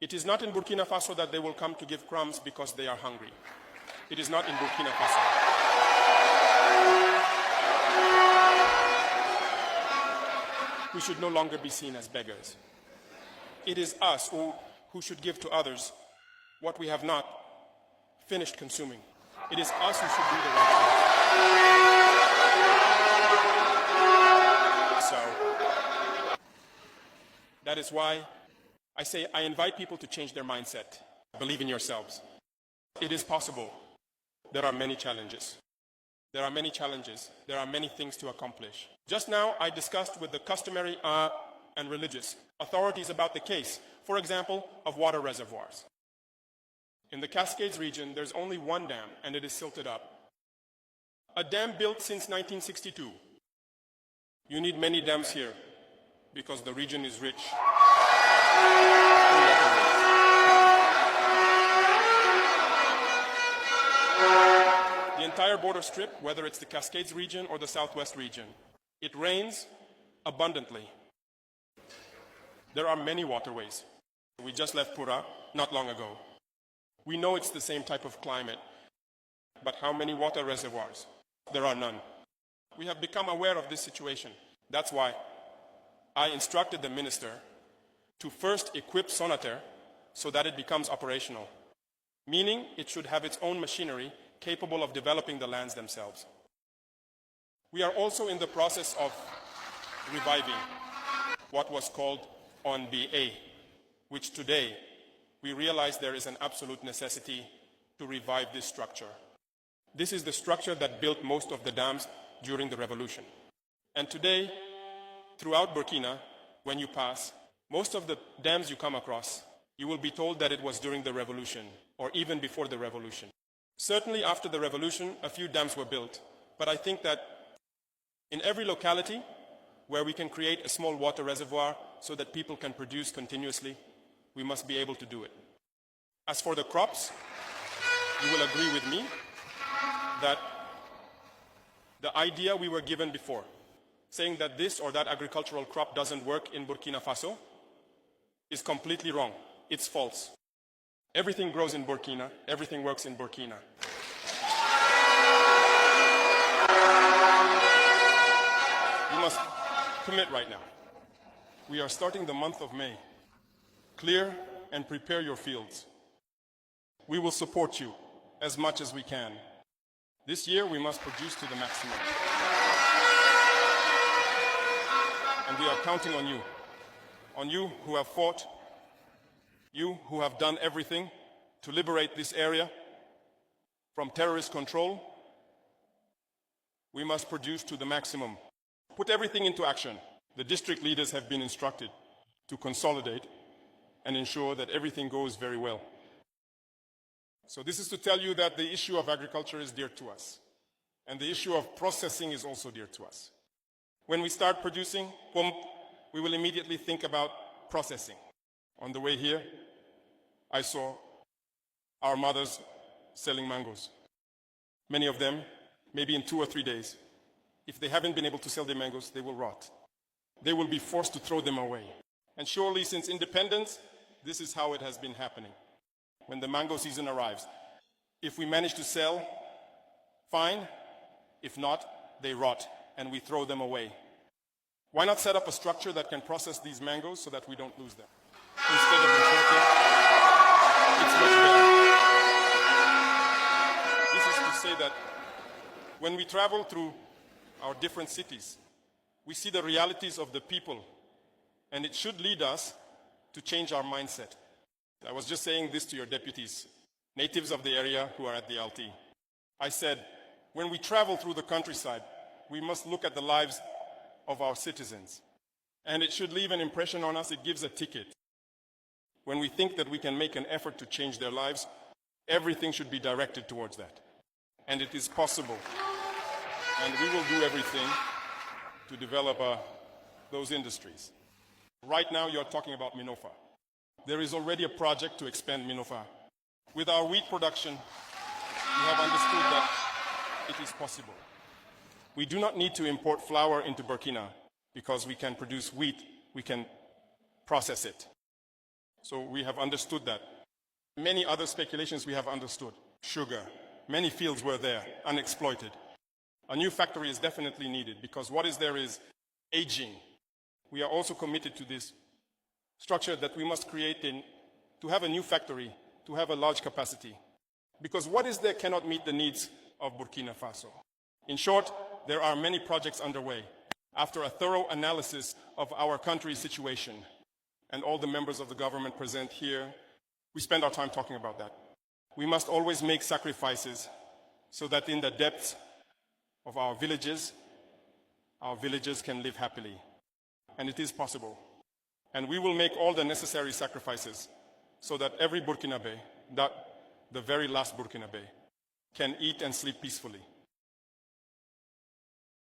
It is not in Burkina Faso that they will come to give crumbs because they are hungry. It is not in Burkina Faso. We should no longer be seen as beggars. It is us who should give to others what we have not finished consuming. It is us who should do the right thing. So, that is why I say I invite people to change their mindset. Believe in yourselves. It is possible. There are many challenges. There are many challenges. There are many things to accomplish. Just now, I discussed with the customary and religious authorities about the case, for example, of water reservoirs. In the Cascades region, there's only one dam, and it is silted up. A dam built since 1962. You need many dams here because the region is rich. The entire border strip, whether it's the Cascades region or the Southwest region, it rains abundantly. There are many waterways. We just left Pura not long ago. We know it's the same type of climate, but how many water reservoirs? There are none. We have become aware of this situation. That's why I instructed the minister to first equip Sonater so that it becomes operational, meaning it should have its own machinery capable of developing the lands themselves. We are also in the process of reviving what was called ONBA, which today we realize there is an absolute necessity to revive this structure. This is the structure that built most of the dams during the revolution. And today, throughout Burkina, when you pass, most of the dams you come across, you will be told that it was during the revolution or even before the revolution. Certainly after the revolution, a few dams were built, but I think that in every locality where we can create a small water reservoir so that people can produce continuously, we must be able to do it. As for the crops, you will agree with me that the idea we were given before, saying that this or that agricultural crop doesn't work in Burkina Faso, is completely wrong. It's false. Everything grows in Burkina, everything works in Burkina. You must commit right now. We are starting the month of May. Clear and prepare your fields. We will support you as much as we can. This year we must produce to the maximum. And we are counting on you who have fought, you who have done everything to liberate this area from terrorist control. We must produce to the maximum. Put everything into action. The district leaders have been instructed to consolidate and ensure that everything goes very well. So this is to tell you that the issue of agriculture is dear to us, and the issue of processing is also dear to us. When we start producing, we will immediately think about processing. On the way here, I saw our mothers selling mangoes. Many of them, maybe in 2 or 3 days, if they haven't been able to sell their mangoes, they will rot. They will be forced to throw them away. And surely since independence, this is how it has been happening. When the mango season arrives, if we manage to sell, fine. If not, they rot and we throw them away. Why not set up a structure that can process these mangoes so that we don't lose them? Instead of importing, it's much better. This is to say that when we travel through our different cities, we see the realities of the people, and it should lead us to change our mindset. I was just saying this to your deputies, natives of the area who are at the LT. I said, when we travel through the countryside, we must look at the lives of our citizens. And it should leave an impression on us. It gives a ticket. When we think that we can make an effort to change their lives, everything should be directed towards that. And it is possible. And we will do everything to develop those industries. Right now, you're talking about Minofa. There is already a project to expand Minofa. With our wheat production, we have understood that it is possible. We do not need to import flour into Burkina because we can produce wheat, we can process it. So we have understood that. Many other speculations we have understood. Sugar. Many fields were there, unexploited. A new factory is definitely needed because what is there is aging. We are also committed to this structure that we must create to have a new factory, to have a large capacity. Because what is there cannot meet the needs of Burkina Faso. In short, there are many projects underway. After a thorough analysis of our country's situation, and all the members of the government present here, we spend our time talking about that. We must always make sacrifices so that in the depths of our villages can live happily. And it is possible. And we will make all the necessary sacrifices so that every Burkinabe, that the very last Burkinabe, can eat and sleep peacefully.